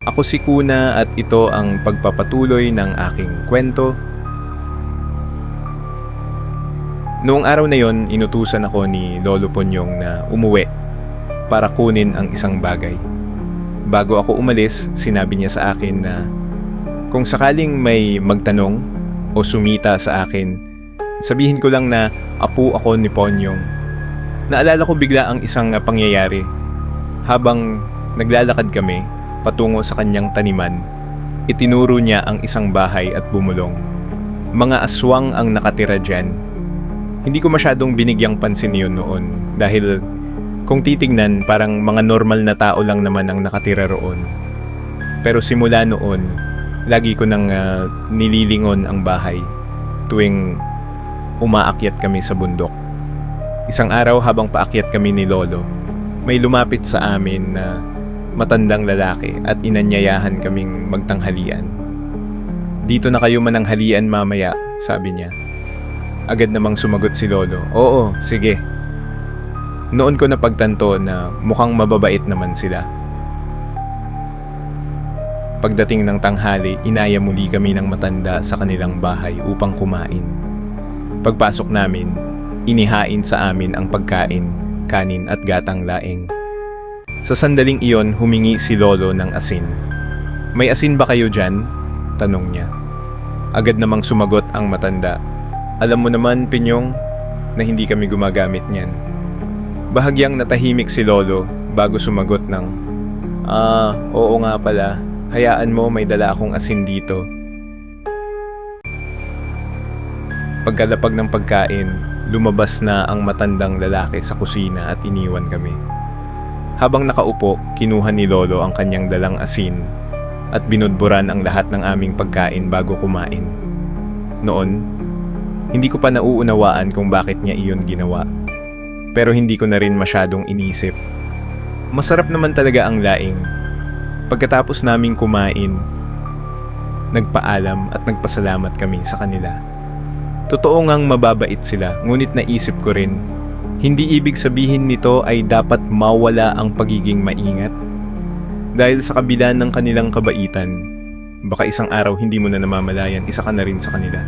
Ako si Kuna at ito ang pagpapatuloy ng aking kwento. Noong araw na yon, inutusan ako ni Lolo Ponyong na umuwi para kunin ang isang bagay. Bago ako umalis, sinabi niya sa akin na kung sakaling may magtanong o sumita sa akin, sabihin ko lang na apo ako ni Ponyong. Naalala ko bigla ang isang pangyayari. Habang naglalakad kami patungo sa kanyang taniman, itinuro niya ang isang bahay at bumulong. Mga aswang ang nakatira dyan. Hindi ko masyadong binigyang pansin yun noon dahil kung titignan parang mga normal na tao lang naman ang nakatira roon. Pero simula noon, lagi ko nang nililingon ang bahay tuwing umaakyat kami sa bundok. Isang araw habang paakyat kami ni Lolo, may lumapit sa amin na matandang lalaki at inanyayahan kaming magtanghalian. Dito na kayo mananghalian mamaya, sabi niya. Agad namang sumagot si Lolo, oo, sige. Noon ko napagtanto na mukhang mababait naman sila. Pagdating ng tanghali, inaya muli kami ng matanda sa kanilang bahay upang kumain. Pagpasok namin, inihain sa amin ang pagkain, kanin at gatang laing. Sa sandaling iyon, humingi si Lolo ng asin. May asin ba kayo dyan? Tanong niya. Agad namang sumagot ang matanda. Alam mo naman, Pinyong, na hindi kami gumagamit niyan. Bahagyang natahimik si Lolo bago sumagot ng, oo nga pala, hayaan mo may dala akong asin dito. Pagkalapag ng pagkain, lumabas na ang matandang lalaki sa kusina at iniwan kami. Habang nakaupo, kinuha ni Lolo ang kanyang dalang asin at binudburan ang lahat ng aming pagkain bago kumain. Noon, hindi ko pa nauunawaan kung bakit niya iyon ginawa. Pero hindi ko na rin masyadong inisip. Masarap naman talaga ang laing. Pagkatapos naming kumain, nagpaalam at nagpasalamat kami sa kanila. Totoo ngang mababait sila, ngunit naisip ko rin, hindi ibig sabihin nito ay dapat mawala ang pagiging maingat. Dahil sa kabila ng kanilang kabaitan, baka isang araw hindi mo na namamalayan, isa ka na rin sa kanila.